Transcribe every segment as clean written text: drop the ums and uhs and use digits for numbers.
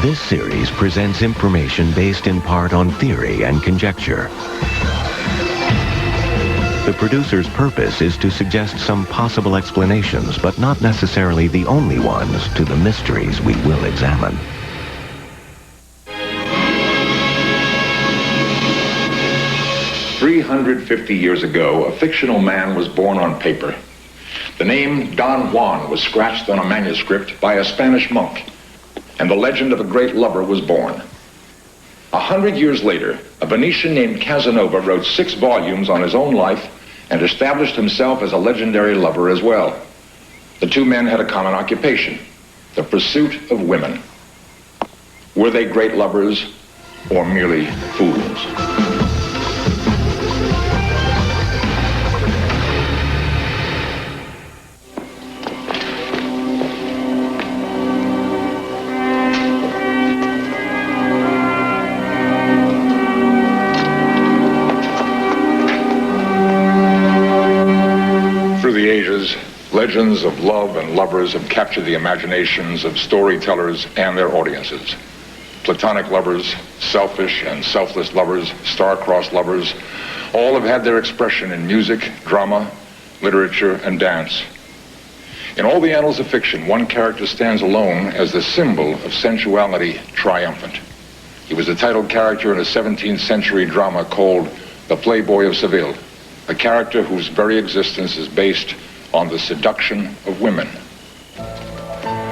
This series presents information based in part on theory and conjecture. The producer's purpose is to suggest some possible explanations, but not necessarily the only ones, to the mysteries we will examine. "350 years ago, a fictional man was born on paper. The name Don Juan was scratched on a manuscript by a Spanish monk, and the legend of a great lover was born. 100 years later, a Venetian named Casanova wrote 6 volumes on his own life and established himself as a legendary lover as well. The two men had a common occupation, the pursuit of women. Were they great lovers or merely fools? Legends of love and lovers have captured the imaginations of storytellers and their audiences. Platonic lovers, selfish and selfless lovers, star-crossed lovers, all have had their expression in music, drama, literature, and dance. In all the annals of fiction, one character stands alone as the symbol of sensuality triumphant. He was the title character in a 17th century drama called The Playboy of Seville, a character whose very existence is based on the seduction of women.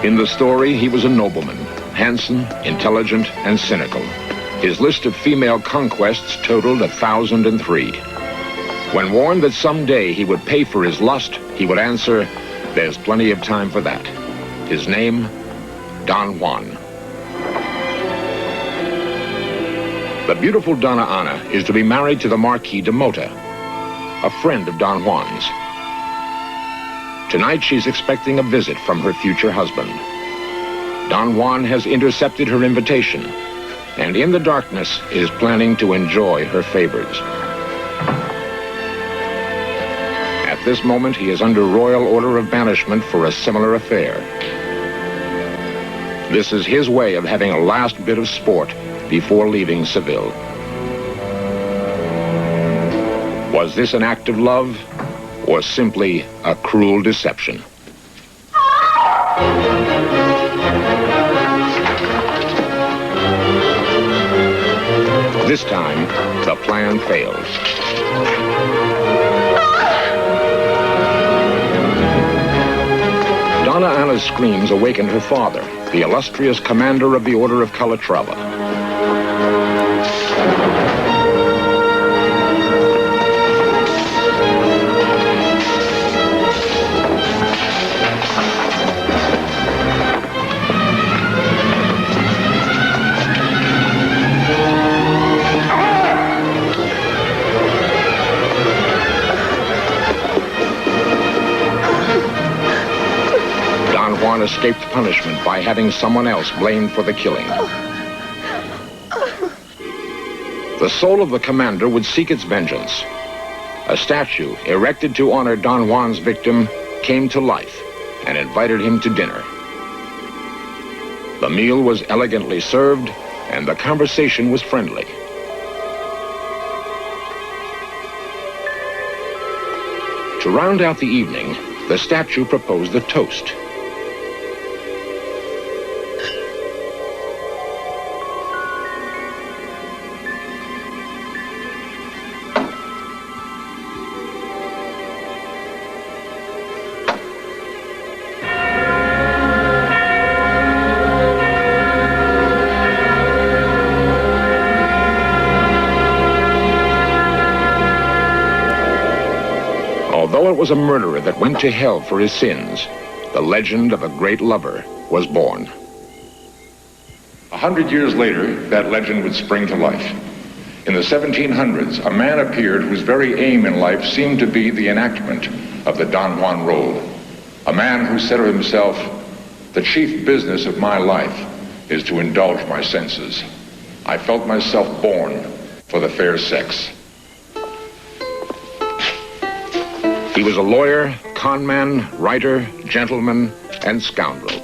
In the story, he was a nobleman, handsome, intelligent, and cynical. His list of female conquests totaled 1,003. When warned that someday he would pay for his lust, he would answer, "There's plenty of time for that." His name, Don Juan. The beautiful Donna Ana is to be married to the Marquis de Mota, a friend of Don Juan's. Tonight, she's expecting a visit from her future husband. Don Juan has intercepted her invitation, and in the darkness is planning to enjoy her favors. At this moment, he is under royal order of banishment for a similar affair. This is his way of having a last bit of sport before leaving Seville. Was this an act of love, or simply a cruel deception? This time, the plan fails. Donna Ana's screams awakened her father, the illustrious commander of the Order of Calatrava. Escaped punishment by having someone else blamed for the killing. The soul of the commander would seek its vengeance. A statue erected to honor Don Juan's victim came to life and invited him to dinner. The meal was elegantly served and the conversation was friendly. To round out the evening, the statue proposed a toast. Although it was a murderer that went to hell for his sins, the legend of a great lover was born. 100 years later, that legend would spring to life. In the 1700s, a man appeared whose very aim in life seemed to be the enactment of the Don Juan role. A man who said of himself, "The chief business of my life is to indulge my senses. I felt myself born for the fair sex." He was a lawyer, conman, writer, gentleman, and scoundrel.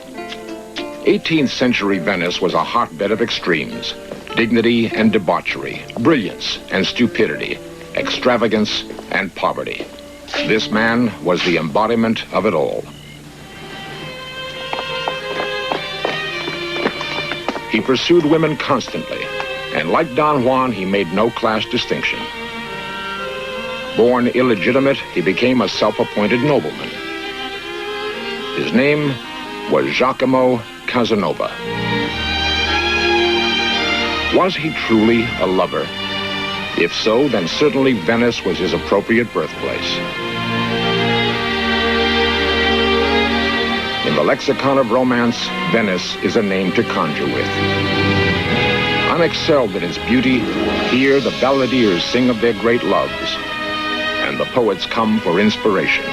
18th century Venice was a hotbed of extremes: dignity and debauchery, brilliance and stupidity, extravagance and poverty. This man was the embodiment of it all. He pursued women constantly, and like Don Juan, he made no class distinction. Born illegitimate, he became a self-appointed nobleman. His name was Giacomo Casanova. Was he truly a lover? If so, then certainly Venice was his appropriate birthplace. In the lexicon of romance, Venice is a name to conjure with. Unexcelled in its beauty, here the balladeers sing of their great loves, and the poets come for inspiration.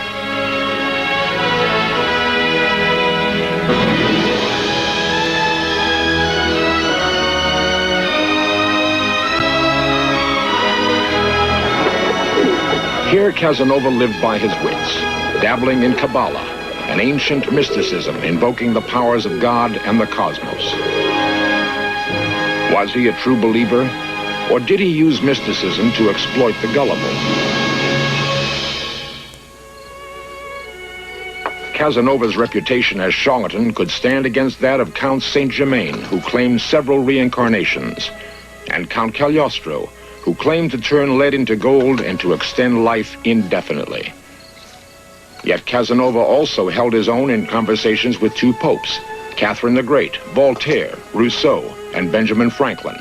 Here Casanova lived by his wits, dabbling in Kabbalah, an ancient mysticism invoking the powers of God and the cosmos. Was he a true believer, or did he use mysticism to exploit the gullible? Casanova's reputation as charlatan could stand against that of Count Saint-Germain, who claimed several reincarnations, and Count Cagliostro, who claimed to turn lead into gold and to extend life indefinitely. Yet Casanova also held his own in conversations with two popes, Catherine the Great, Voltaire, Rousseau, and Benjamin Franklin.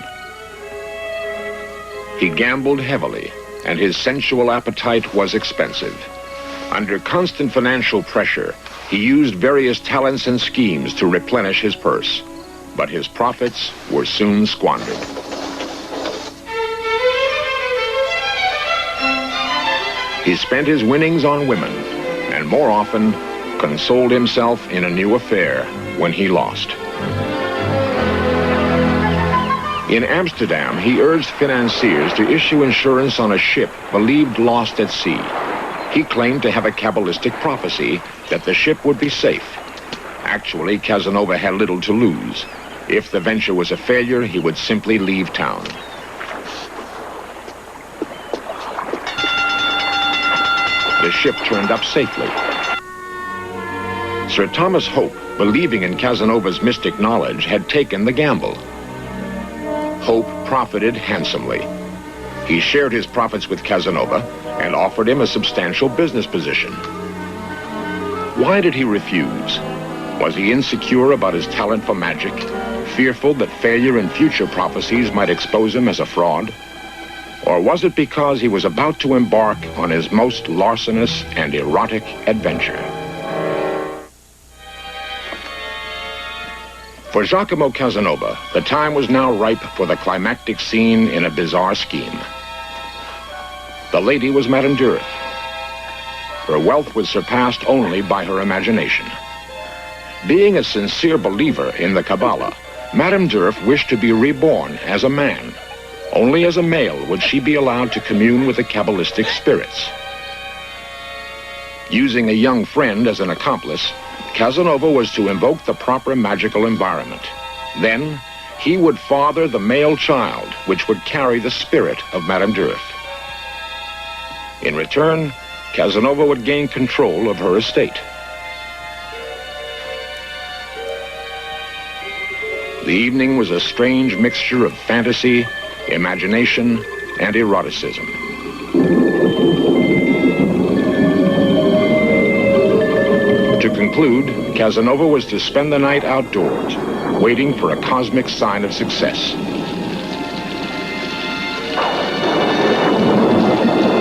He gambled heavily, and his sensual appetite was expensive. Under constant financial pressure, he used various talents and schemes to replenish his purse, but his profits were soon squandered. He spent his winnings on women, and more often consoled himself in a new affair when he lost. In Amsterdam, he urged financiers to issue insurance on a ship believed lost at sea. He claimed to have a Kabbalistic prophecy that the ship would be safe. Actually, Casanova had little to lose. If the venture was a failure, he would simply leave town. The ship turned up safely. Sir Thomas Hope, believing in Casanova's mystic knowledge, had taken the gamble. Hope profited handsomely. He shared his profits with Casanova and offered him a substantial business position. Why did he refuse? Was he insecure about his talent for magic, fearful that failure in future prophecies might expose him as a fraud? Or was it because he was about to embark on his most larcenous and erotic adventure? For Giacomo Casanova, the time was now ripe for the climactic scene in a bizarre scheme. The lady was Madame Durif. Her wealth was surpassed only by her imagination. Being a sincere believer in the Kabbalah, Madame Durif wished to be reborn as a man. Only as a male would she be allowed to commune with the Kabbalistic spirits. Using a young friend as an accomplice, Casanova was to invoke the proper magical environment. Then, he would father the male child, which would carry the spirit of Madame Durif. In return, Casanova would gain control of her estate. The evening was a strange mixture of fantasy, imagination, and eroticism. To conclude, Casanova was to spend the night outdoors, waiting for a cosmic sign of success.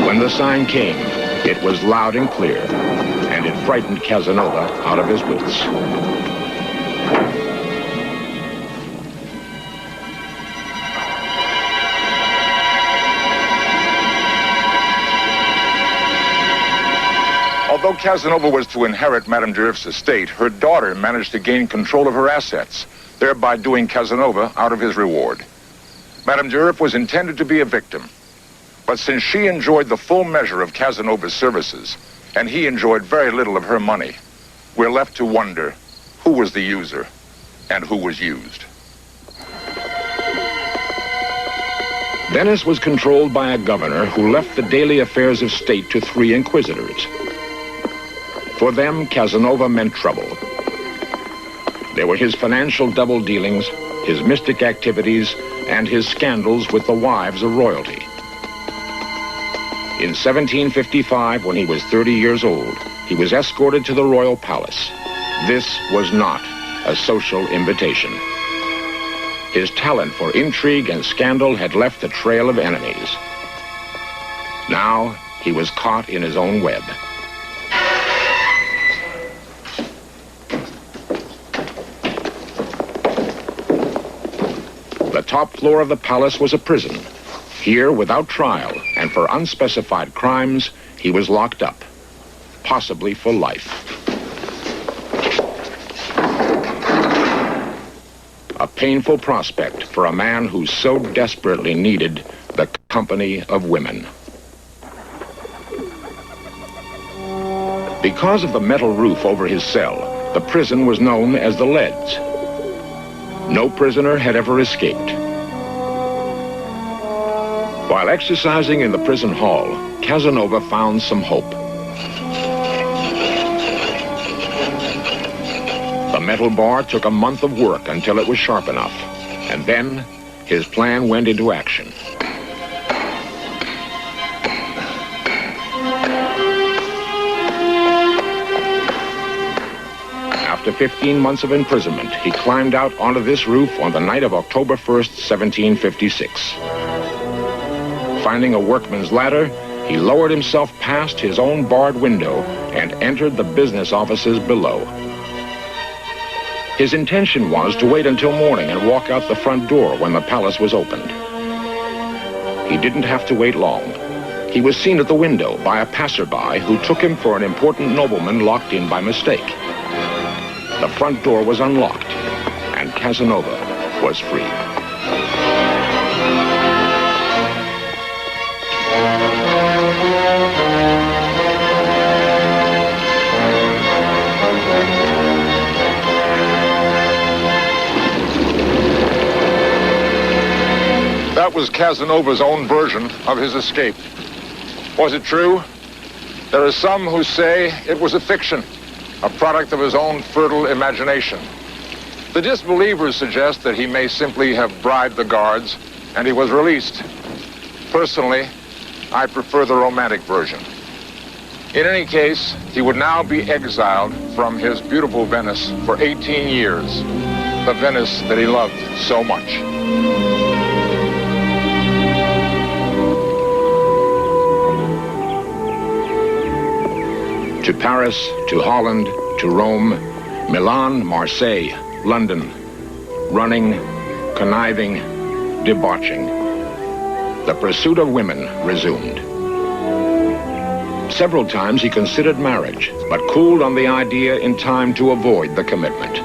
When the sign came, it was loud and clear, and it frightened Casanova out of his wits. Although Casanova was to inherit Madame Durif's estate, her daughter managed to gain control of her assets, thereby doing Casanova out of his reward. Madame Durif was intended to be a victim, but since she enjoyed the full measure of Casanova's services, and he enjoyed very little of her money, we're left to wonder, who was the user? and who was used. Venice was controlled by a governor who left the daily affairs of state to 3 inquisitors. For them, Casanova meant trouble. There were his financial double dealings, his mystic activities, and his scandals with the wives of royalty. In 1755, when he was 30 years old, he was escorted to the royal palace. This was not a social invitation. His talent for intrigue and scandal had left a trail of enemies. Now, he was caught in his own web. The top floor of the palace was a prison. Here, without trial and for unspecified crimes, he was locked up, possibly for life. A painful prospect for a man who so desperately needed the company of women. Because of the metal roof over his cell, the prison was known as the Leads. No prisoner had ever escaped. While exercising in the prison hall, Casanova found some hope. The metal bar took a month of work until it was sharp enough, and then his plan went into action. After 15 months of imprisonment, he climbed out onto this roof on the night of October 1st, 1756. Finding a workman's ladder, he lowered himself past his own barred window and entered the business offices below. His intention was to wait until morning and walk out the front door when the palace was opened. He didn't have to wait long. He was seen at the window by a passerby who took him for an important nobleman locked in by mistake. The front door was unlocked, and Casanova was free. That was Casanova's own version of his escape. Was it true? There are some who say it was a fiction, a product of his own fertile imagination. The disbelievers suggest that he may simply have bribed the guards and he was released. Personally, I prefer the romantic version. In any case, he would now be exiled from his beautiful Venice for 18 years, the Venice that he loved so much. To Paris, to Holland, to Rome, Milan, Marseille, London, running, conniving, debauching. The pursuit of women resumed. Several times he considered marriage, but cooled on the idea in time to avoid the commitment.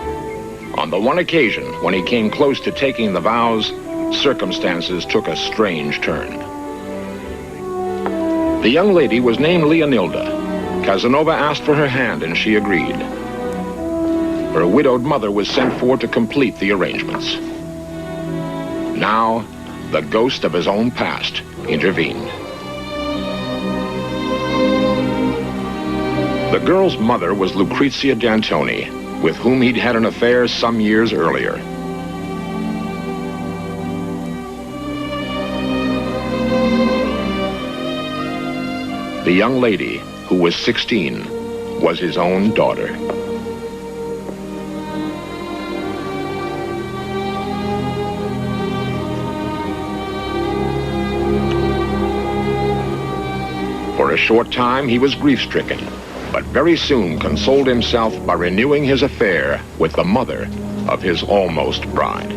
On the one occasion when he came close to taking the vows, circumstances took a strange turn. The young lady was named Leonilda. Casanova asked for her hand, and she agreed. Her widowed mother was sent for to complete the arrangements. Now, the ghost of his own past intervened. The girl's mother was Lucrezia D'Antoni, with whom he'd had an affair some years earlier. The young lady, who was 16, was his own daughter. For a short time, he was grief-stricken, but very soon consoled himself by renewing his affair with the mother of his almost bride.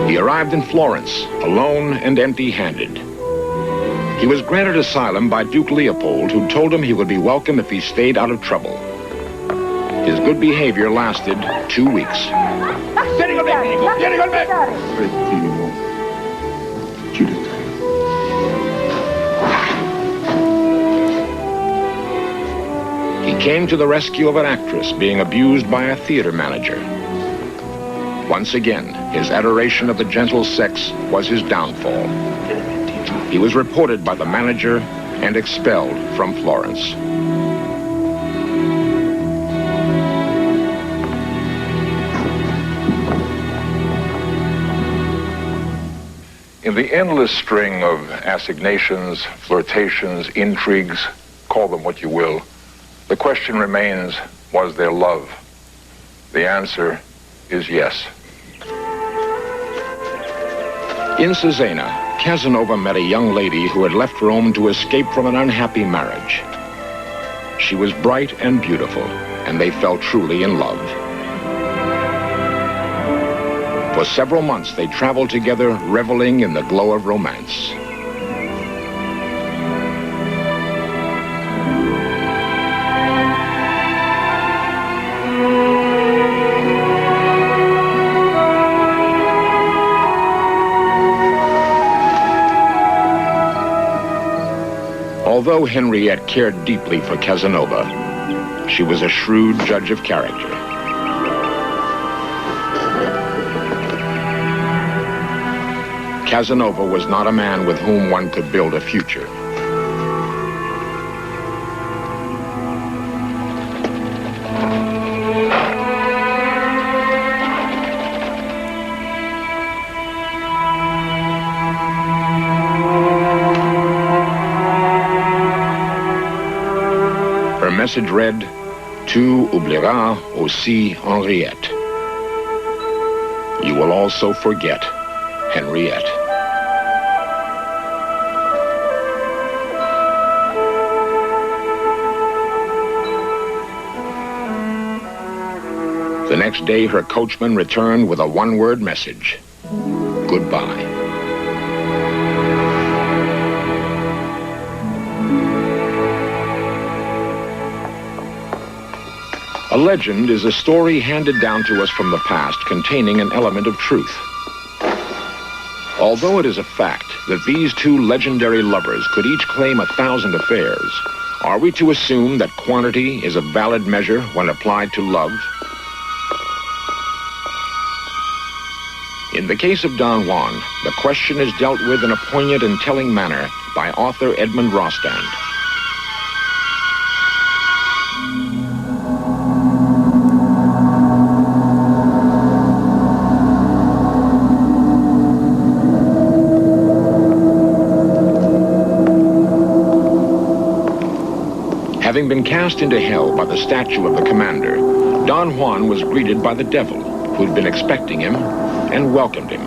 He arrived in Florence, alone and empty-handed. He was granted asylum by Duke Leopold, who told him he would be welcome if he stayed out of trouble. His good behavior lasted 2 weeks. He came to the rescue of an actress being abused by a theater manager. Once again, his adoration of the gentle sex was his downfall. He was reported by the manager and expelled from Florence. In the endless string of assignations, flirtations, intrigues, call them what you will, the question remains, was there love? The answer is yes. In Cesena, Casanova met a young lady who had left Rome to escape from an unhappy marriage. She was bright and beautiful, and they fell truly in love. For several months, they traveled together, reveling in the glow of romance. Although Henriette cared deeply for Casanova, she was a shrewd judge of character. Casanova was not a man with whom one could build a future. Her message read, "Tu oublieras aussi Henriette. You will also forget Henriette." The next day, her coachman returned with a one-word message: goodbye. A legend is a story handed down to us from the past containing an element of truth. Although it is a fact that these two legendary lovers could each claim 1,000 affairs, are we to assume that quantity is a valid measure when applied to love? In the case of Don Juan, the question is dealt with in a poignant and telling manner by author Edmund Rostand. Having been cast into hell by the statue of the commander, Don Juan was greeted by the devil, who'd been expecting him and welcomed him.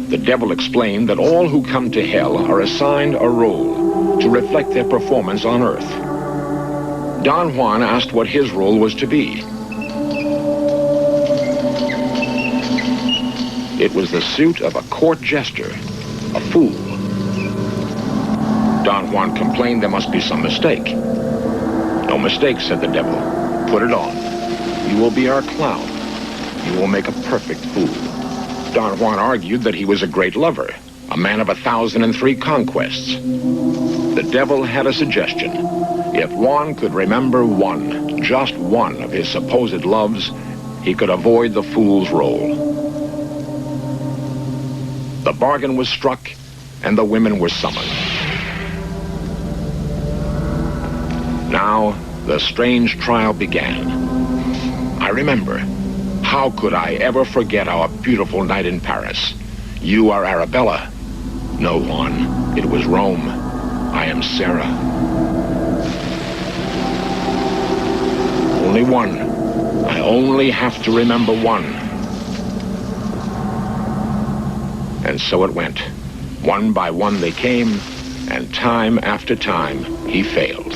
The devil explained that all who come to hell are assigned a role to reflect their performance on earth. Don Juan asked what his role was to be. It was the suit of a court jester, a fool. Don Juan complained there must be some mistake. "No mistake," said the devil. "Put it on. You will be our clown. You will make a perfect fool." Don Juan argued that he was a great lover, a man of 1,003 conquests. The devil had a suggestion. If Juan could remember one, just one of his supposed loves, he could avoid the fool's role. The bargain was struck, and the women were summoned. Now, the strange trial began. I remember. How could I ever forget our beautiful night in Paris? You are Arabella. No, Juan. It was Rome. I am Sarah. Only one. I only have to remember one. And so it went. One by one they came, and time after time he failed.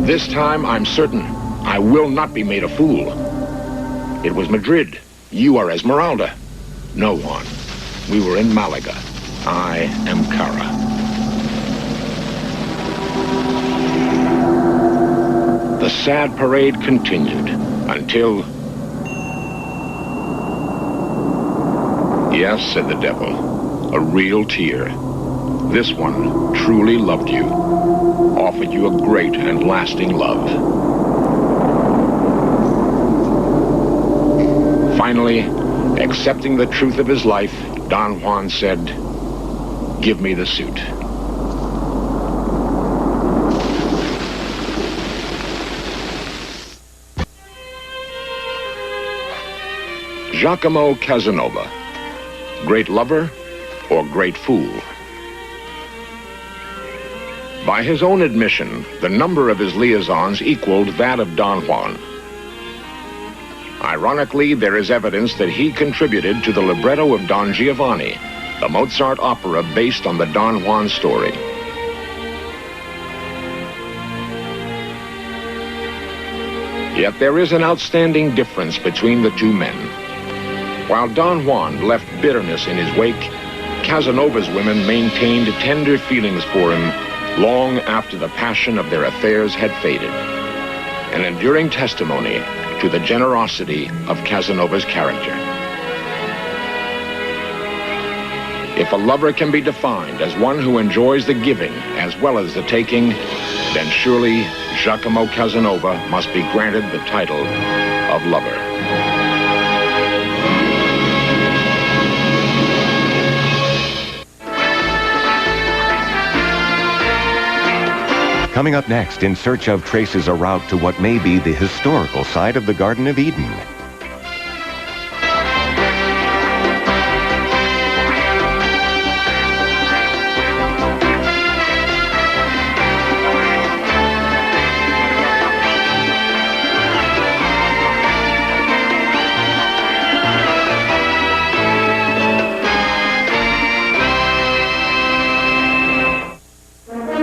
This time, I'm certain, I will not be made a fool. It was Madrid. You are Esmeralda. No, Juan. We were in Malaga. I am Cara. The sad parade continued until Yes, said the devil, a real tear. This one truly loved you, offered you a great and lasting love. Finally, accepting the truth of his life, Don Juan said, "Give me the suit." Giacomo Casanova, great lover or great fool? By his own admission, the number of his liaisons equaled that of Don Juan. Ironically, there is evidence that he contributed to the libretto of Don Giovanni, the Mozart opera based on the Don Juan story. Yet there is an outstanding difference between the two men. While Don Juan left bitterness in his wake, Casanova's women maintained tender feelings for him long after the passion of their affairs had faded, an enduring testimony to the generosity of Casanova's character. If a lover can be defined as one who enjoys the giving as well as the taking, then surely Giacomo Casanova must be granted the title of lover. Coming up next, In Search of traces a route to what may be the historical site of the Garden of Eden.